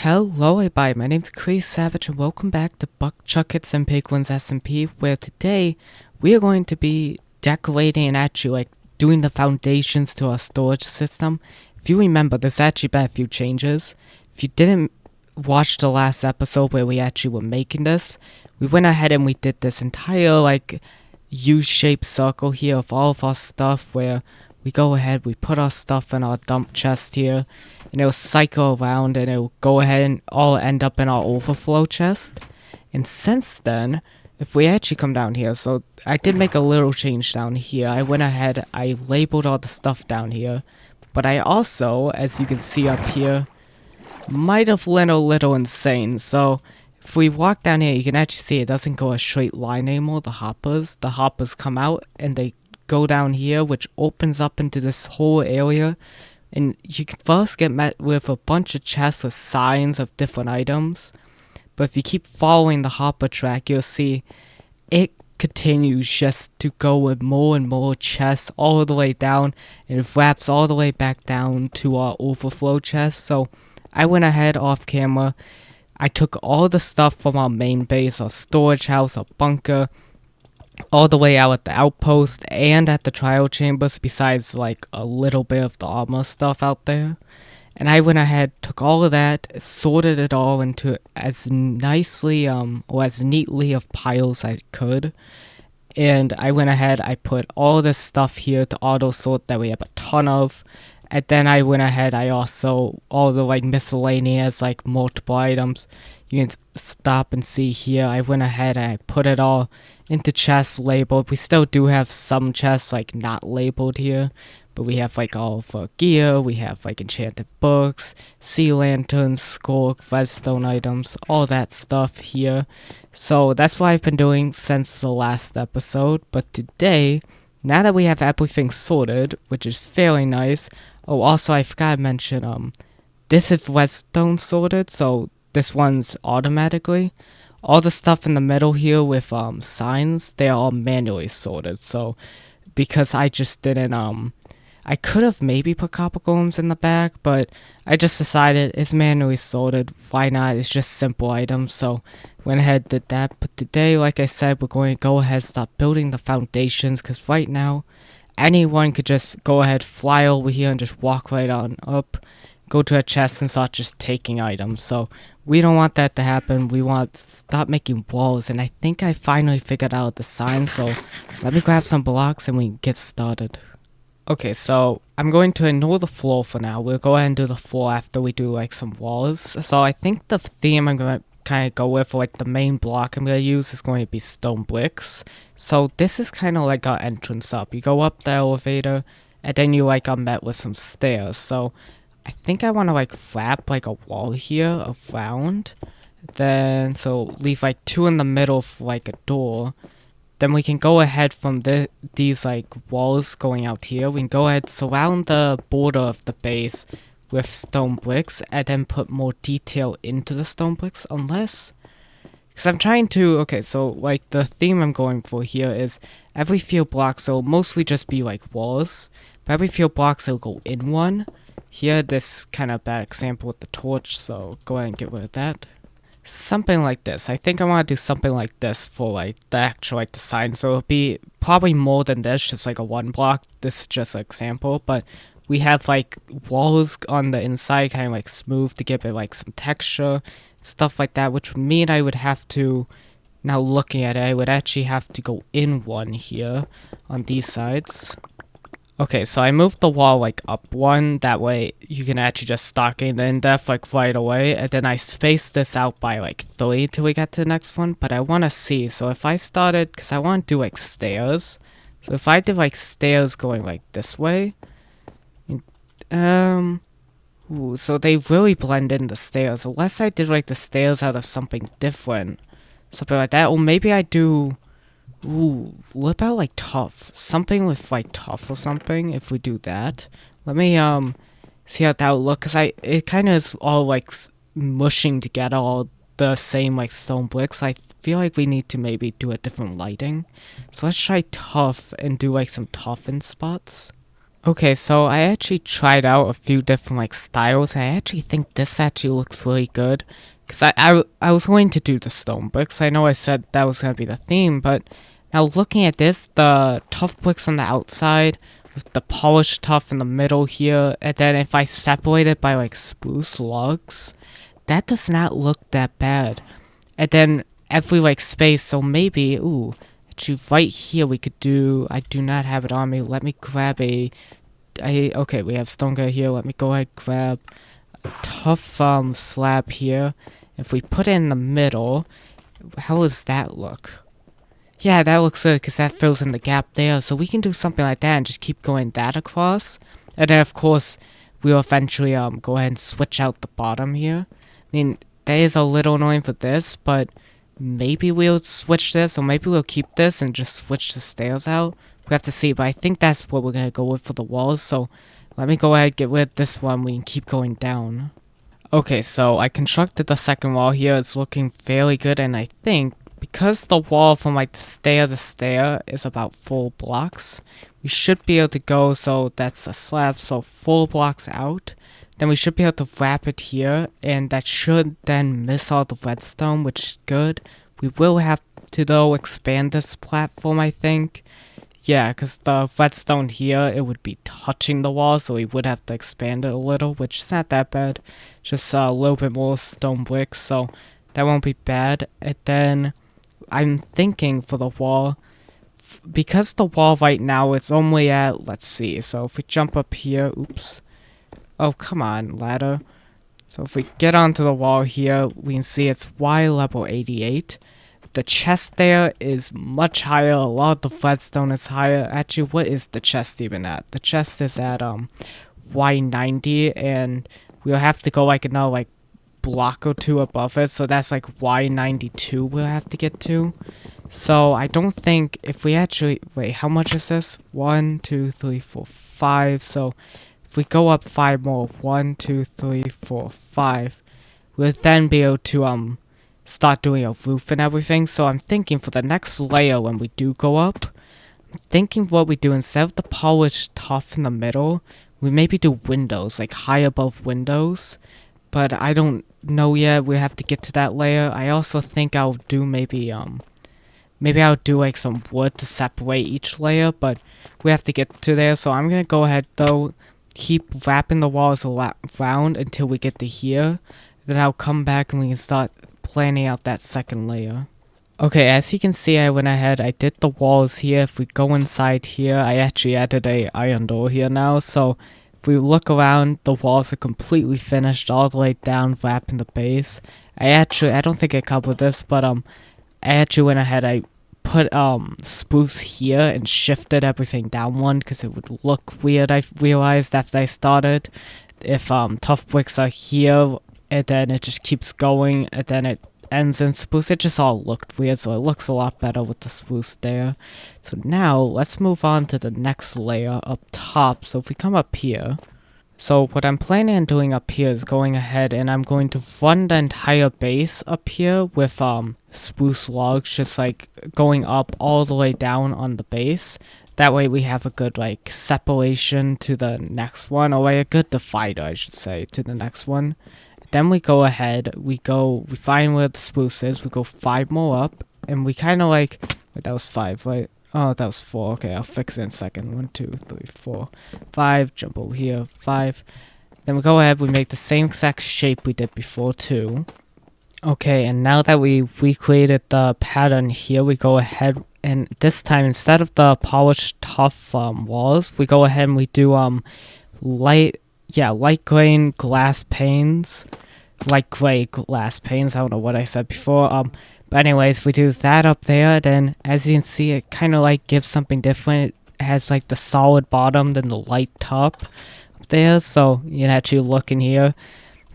Hello everybody, my name's Chris Savage and welcome back to Buck-Chuckets and Piglins SMP, where today we are going to be decorating and actually doing the foundations to our storage system. If you remember, there's actually been a few changes. If you didn't watch the last episode where we actually were making this, we went ahead and we did this entire U-shaped circle here of all of our stuff where we go ahead, we put our stuff in our dump chest here, and it'll cycle around and it'll go ahead and all end up in our overflow chest. And since then, if we actually come down here, so I did make a little change down here. I went ahead, I labeled all the stuff down here, but I also, as you can see up here, might have went a little insane. So if we walk down here, you can actually see it doesn't go a straight line anymore, the hoppers come out and they go down here, which opens up into this whole area, and you can first get met with a bunch of chests with signs of different items, but if you keep following the hopper track, you'll see it continues just to go with more and more chests all the way down, and it wraps all the way back down to our overflow chest. So I went ahead off camera, I took all the stuff from our main base, our storage house, our bunker, all the way out at the outpost and at the trial chambers, besides a little bit of the armor stuff out there. And I went ahead, took all of that, sorted it all into as nicely or as neatly of piles I could. And I went ahead, I put all this stuff here to auto sort that we have a ton of. And then I went ahead, I also, all the miscellaneous multiple items, you can stop and see here, I went ahead and I put it all into chests labeled. We still do have some chests not labeled here, but we have all of our gear, we have enchanted books, sea lanterns, scork, redstone items, all that stuff here. So that's what I've been doing since the last episode, but today, now that we have everything sorted, which is fairly nice. Oh, also I forgot to mention, this is redstone sorted, so this one's automatically. All the stuff in the middle here with signs, they're all manually sorted. So because I just didn't I could have maybe put copper golems in the back, but I just decided it's manually sorted. Why not? It's just simple items, so went ahead did that. But today, like I said, we're going to go ahead and start building the foundations, because right now anyone could just go ahead, fly over here and just walk right on up, go to a chest and start just taking items. So we don't want that to happen. We want to stop making walls, and I think I finally figured out the sign, so let me grab some blocks and we can get started. Okay, so I'm going to ignore the floor for now. We'll go ahead and do the floor after we do some walls. So I think the theme I'm going to kind of go with, for the main block I'm going to use, is going to be stone bricks. So this is kind of like our entrance up. You go up the elevator and then you are met with some stairs. So I think I want to wrap a wall here around. Then so leave 2 in the middle for a door. Then we can go ahead from these walls going out here. We can go ahead, surround the border of the base with stone bricks, and then put more detail into the stone bricks, unless, because I'm trying to, okay, so the theme I'm going for here is every few blocks will mostly just be walls, but every few blocks it'll go in one. Here, this kind of bad example with the torch, so go ahead and get rid of that. Something like this. I think I want to do something like this for the actual design. So it'll be probably more than this, just a 1 block. This is just an example, but we have walls on the inside, kind of smooth to give it some texture, stuff like that, which would mean I would have to, now looking at it, I would actually have to go in one here on these sides. Okay, so I moved the wall up 1, that way you can actually just start getting the in-depth right away, and then I spaced this out by 3 till we get to the next one. But I want to see, so if I started, because I want to do stairs, so if I did stairs going this way, ooh, so they really blend in the stairs, unless I did the stairs out of something different, something like that, or maybe I do. Ooh, what about tough? Something with tough or something, if we do that. Let me see how that would look, because it kind of is all mushing together all the same stone bricks. I feel we need to maybe do a different lighting. So let's try tough and do some toughened spots. Okay, so I actually tried out a few different like styles, and I actually think this actually looks really good. Cause I was going to do the stone bricks. I know I said that was gonna be the theme, but now looking at this, the tough bricks on the outside with the polished tough in the middle here, and then if I separate it by like spruce logs, that does not look that bad. And then every like space, so maybe actually right here we could do. I do not have it on me. Let me grab a okay, we have stone guy here. Let me go ahead grab a tough slab here. If we put it in the middle, how does that look? Yeah, that looks good because that fills in the gap there. So we can do something like that and just keep going that across. And then of course we'll eventually go ahead and switch out the bottom here. I mean, that is a little annoying for this, but maybe we'll switch this, or maybe we'll keep this and just switch the stairs out. We have to see, but I think that's what we're gonna go with for the walls. So let me go ahead and get rid of this one. We can keep going down. Okay, so I constructed the second wall here. It's looking fairly good, and I think because the wall from like the stair to stair is about 4 blocks, we should be able to go. So that's a slab, so 4 blocks out. Then we should be able to wrap it here, and that should then miss all the redstone, which is good. We will have to though expand this platform, I think. Yeah, because the redstone here, it would be touching the wall, so we would have to expand it a little, which is not that bad. Just a little bit more stone bricks, so that won't be bad. And then I'm thinking for the wall, because the wall right now it's only at, let's see, so if we jump up here, oops. Oh, come on, ladder. So if we get onto the wall here, we can see it's Y level 88. The chest there is much higher. A lot of the redstone is higher. Actually, what is the chest even at? The chest is at Y90, and we'll have to go like another like block or two above it. So that's like Y92 we'll have to get to. So I don't think if we actually wait, how much is this? 1, 2, 3, 4, 5. So if we go up 5 more, 1, 2, 3, 4, 5, we'll then be able to start doing a roof and everything. So I'm thinking for the next layer when we do go up, I'm thinking what we do instead of the polished tough in the middle, we maybe do windows, like high above windows. But I don't know yet. We have to get to that layer. I also think I'll do maybe I'll do like some wood to separate each layer, but we have to get to there. So I'm gonna go ahead though, keep wrapping the walls around until we get to here. Then I'll come back and we can start planning out that second layer. Okay, as you can see, I went ahead, I did the walls here. If we go inside here, I actually added a iron door here now. So if we look around, the walls are completely finished all the way down, wrapping the base. I don't think I covered this, but I actually went ahead, I put spruce here and shifted everything down one because it would look weird. I realized after I started, if tough bricks are here and then it just keeps going and then it ends in spruce, it just all looked weird, so it looks a lot better with the spruce there. So now let's move on to the next layer up top. So if we come up here, so what I'm planning on doing up here is going ahead and I'm going to run the entire base up here with spruce logs, just like going up all the way down on the base. That way we have a good like separation to the next one, or like a good divider I should say, to the next one. Then we go ahead, we find where the spruce is, we go 5 more up, and we kind of like, wait, that was 5, right? Oh, that was 4. Okay, I'll fix it in a second. 1, 2, 3, 4, 5. Jump over here. 5. Then we go ahead. We make the same exact shape we did before too. Okay, and now that we recreated the pattern here, we go ahead and this time instead of the polished tough walls, we go ahead and we do light grain glass panes. Light gray glass panes. I don't know what I said before. But anyways, we do that up there, then as you can see, it kind of like gives something different. It has like the solid bottom, then the light top up there, so you can actually look in here.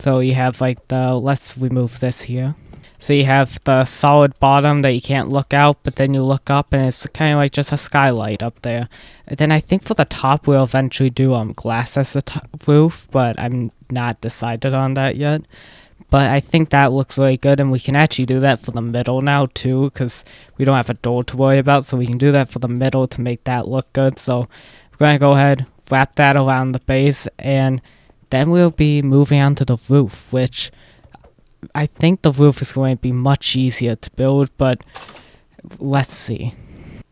So you have like let's remove this here. So you have the solid bottom that you can't look out, but then you look up and it's kind of like just a skylight up there. And then I think for the top we'll eventually do glass as the roof, but I'm not decided on that yet. But I think that looks really good, and we can actually do that for the middle now too, because we don't have a door to worry about, so we can do that for the middle to make that look good. So we're going to go ahead, wrap that around the base, and then we'll be moving on to the roof, which I think the roof is going to be much easier to build, but let's see.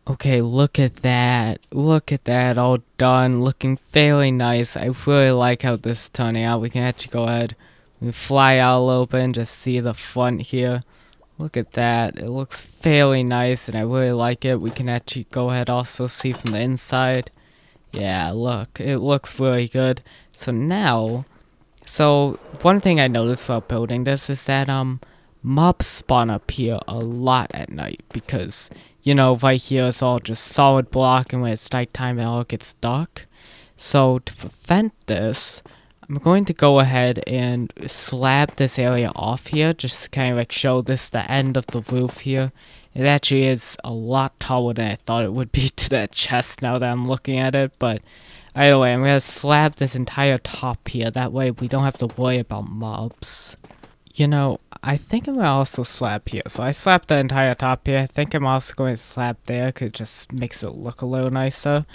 Okay, look at that. Look at that, all done. Looking very nice. I really like how this is turning out. We can actually go ahead and fly out a little bit and just see the front here. Look at that. It looks fairly nice, and I really like it. We can actually go ahead also see from the inside. Yeah, look. It looks really good. So now, one thing I noticed while building this is that, mobs spawn up here a lot at night because, right here is all just solid block, and when it's nighttime, it all gets dark. So to prevent this, I'm going to go ahead and slab this area off here, just to kind of like show this the end of the roof here. It actually is a lot taller than I thought it would be to that chest now that I'm looking at it, but either way, I'm going to slab this entire top here, that way we don't have to worry about mobs. I think I'm going to also slab here. So I slapped the entire top here. I think I'm also going to slab there because it just makes it look a little nicer.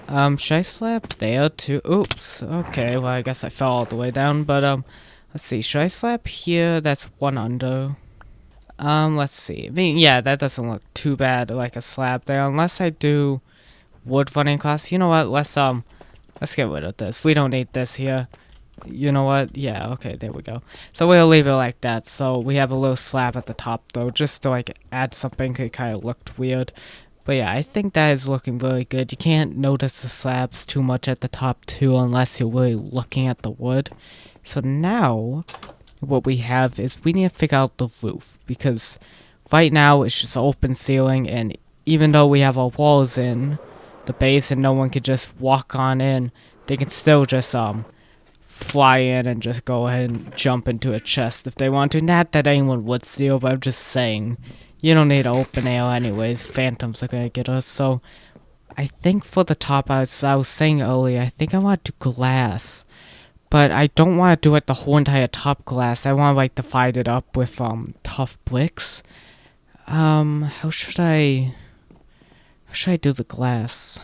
Should I slab there too? Oops. Okay, well I guess I fell all the way down. But let's see. Should I slab here? That's one under. Let's see. I mean, yeah, that doesn't look too bad like a slab there. Unless I do wood running costs. You know what? Let's get rid of this. We don't need this here. You know what? Yeah, okay, there we go. So we'll leave it like that. So we have a little slab at the top though, just to like add something. It kind of looked weird. But yeah, I think that is looking really good. You can't notice the slabs too much at the top too unless you're really looking at the wood. So now, what we have is we need to figure out the roof. Because right now it's just open ceiling, and even though we have our walls in the base and no one can just walk on in, they can still just fly in and just go ahead and jump into a chest if they want to. Not that anyone would steal, but I'm just saying, you don't need open air anyways. Phantoms are gonna get us. So I think for the top, as I was saying earlier, I think I want to do glass, but I don't want to do it the whole entire top glass. I want like divide it up with tough bricks. How should I do the glass?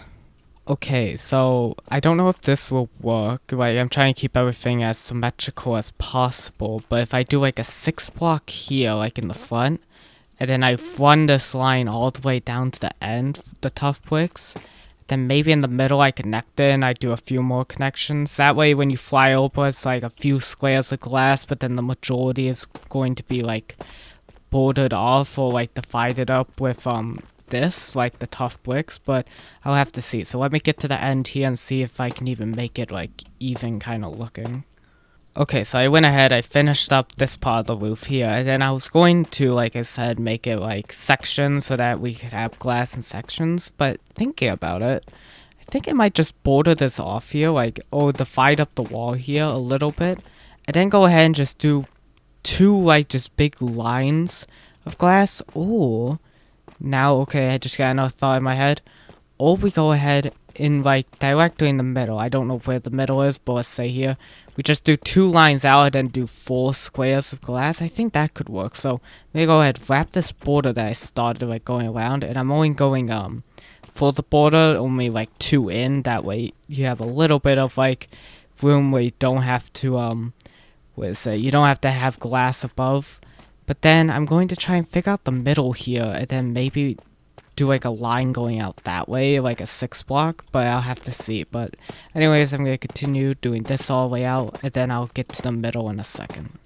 Okay, so I don't know if this will work. Like, I'm trying to keep everything as symmetrical as possible, but if I do like a 6 block here, like in the front, and then I run this line all the way down to the end, the tough bricks, then maybe in the middle I connect it and I do a few more connections. That way when you fly over, it's like a few squares of glass, but then the majority is going to be like bordered off or like divided up with this, like the tough bricks, but I'll have to see. So let me get to the end here and see if I can even make it like even kind of looking. Okay, so I went ahead, I finished up this part of the roof here, and then I was going to, like I said, make it like sections so that we could have glass in sections, but thinking about it, I think I might just border this off here, like, or divide up the wall here a little bit, and then go ahead and just do 2 like just big lines of glass, or now, okay, I just got another thought in my head. Or we go ahead in like directly in the middle. I don't know where the middle is, but let's say here. We just do 2 lines out and then do 4 squares of glass. I think that could work. So let me go ahead, wrap this border that I started like going around, and I'm only going for the border only like 2 in. That way you have a little bit of like room where you don't have to you don't have to have glass above. But then I'm going to try and figure out the middle here, and then maybe do like a line going out that way, like a 6 block, but I'll have to see. But anyways, I'm going to continue doing this all the way out, and then I'll get to the middle in a second.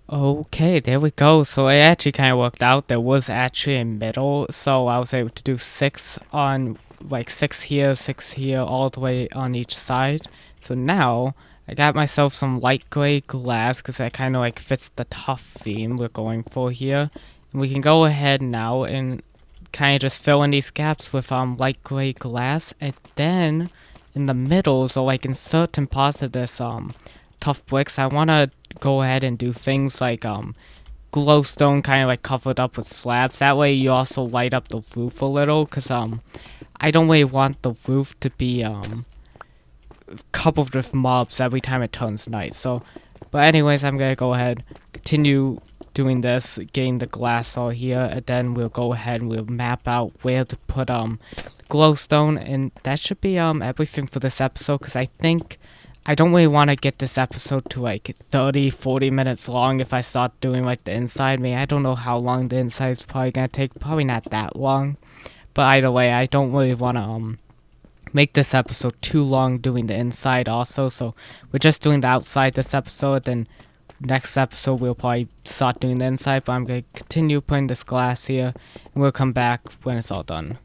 Okay, there we go. So it actually kind of worked out. There was actually a middle, so I was able to do 6 on, like 6 here, all the way on each side. So now I got myself some light gray glass because that kind of like fits the tough theme we're going for here. And we can go ahead now and kind of just fill in these gaps with light gray glass, and then in the middle, so like in certain parts of this tough bricks, I want to go ahead and do things like glowstone kind of like covered up with slabs. That way you also light up the roof a little, because I don't really want the roof to be coupled with mobs every time it turns night. So, but anyways, I'm gonna go ahead, continue doing this, getting the glass all here, and then we'll go ahead and we'll map out where to put glowstone, and that should be everything for this episode, because I think I don't really want to get this episode to like 30-40 minutes long if I start doing like the inside. I don't know how long the inside is probably gonna take, probably not that long, but either way, I don't really want to make this episode too long doing the inside also, so we're just doing the outside this episode. Then next episode we'll probably start doing the inside, but I'm going to continue putting this glass here, and we'll come back when it's all done.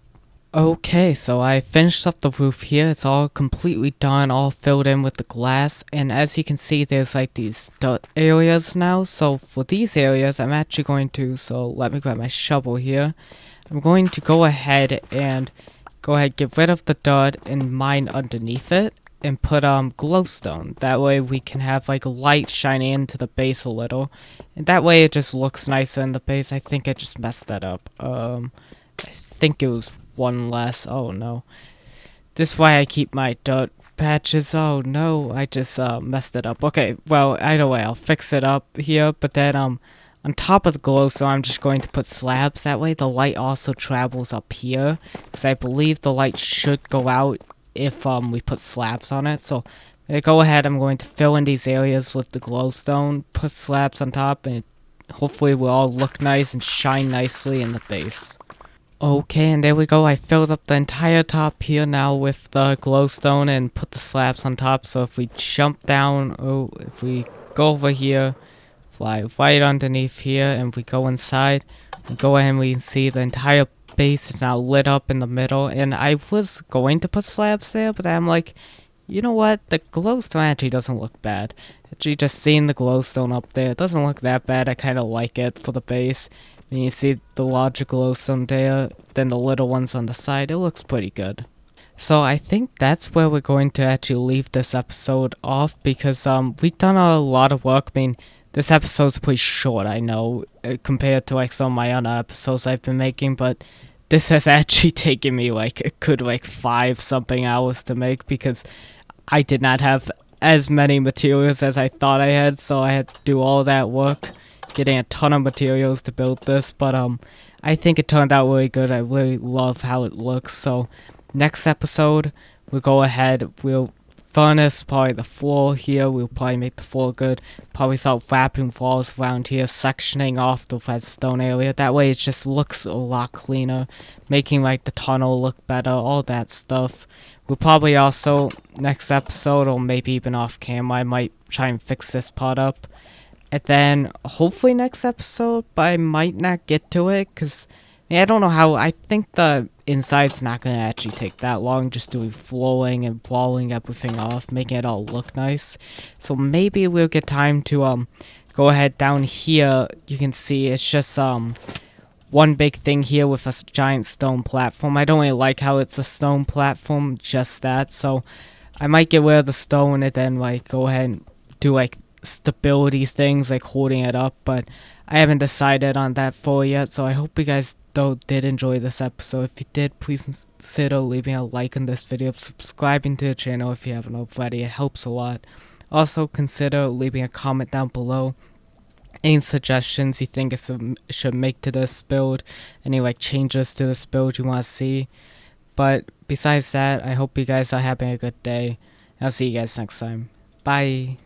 Okay, so I finished up the roof here. It's all completely done, all filled in with the glass, and as you can see, there's like these dirt areas now. So for these areas, I'm actually going to, so let me grab my shovel here. I'm going to go ahead and get rid of the dirt and mine underneath it, and put glowstone. That way we can have like light shining into the base a little, and that way it just looks nicer in the base. I think I just messed that up. I think it was one less. Oh no, this is why I keep my dirt patches. Oh no, I just messed it up. Okay, well, either way, I'll fix it up here, but then on top of the glowstone, I'm just going to put slabs. That way the light also travels up here, because I believe the light should go out if we put slabs on it. So go ahead, I'm going to fill in these areas with the glowstone, put slabs on top, and hopefully will all look nice and shine nicely in the base. Okay, and there we go. I filled up the entire top here now with the glowstone and put the slabs on top. So if we jump down, if we go over here, fly right underneath here, and we go inside, we go ahead and we can see the entire base is now lit up in the middle. And I was going to put slabs there, but I'm like, you know what, the glowstone actually doesn't look bad. Actually, just seeing the glowstone up there, it doesn't look that bad. I kind of like it for the base. And you see the larger glowstone there, then the little ones on the side. It looks pretty good. So I think that's where we're going to actually leave this episode off, because we've done a lot of work. This episode's pretty short, I know, compared to like some of my other episodes I've been making, but this has actually taken me like a good 5-something hours to make, because I did not have as many materials as I thought I had, so I had to do all that work, getting a ton of materials to build this. But I think it turned out really good. I really love how it looks. So next episode, we'll go ahead, we'll furnace probably the floor here. We'll probably make the floor good, probably start wrapping walls around here, sectioning off the redstone area. That way it just looks a lot cleaner, making like the tunnel look better, all that stuff. We'll probably also, next episode, or maybe even off camera, I might try and fix this part up. And then hopefully next episode, but I might not get to it, because I don't know how. I think the inside's not going to actually take that long, just doing flooring and blowing everything off, making it all look nice. So maybe we'll get time to go ahead down here. You can see it's just one big thing here with a giant stone platform. I don't really like how it's a stone platform, just that. So I might get rid of the stone and then go ahead and do stability things, holding it up, but I haven't decided on that fully yet. So I hope you guys did enjoy this episode. If you did, please consider leaving a like on this video, subscribing to the channel if you haven't already. It helps a lot. Also consider leaving a comment down below, any suggestions you think it should make to this build, any changes to this build you want to see. But besides that, I hope you guys are having a good day. I'll see you guys next time. Bye.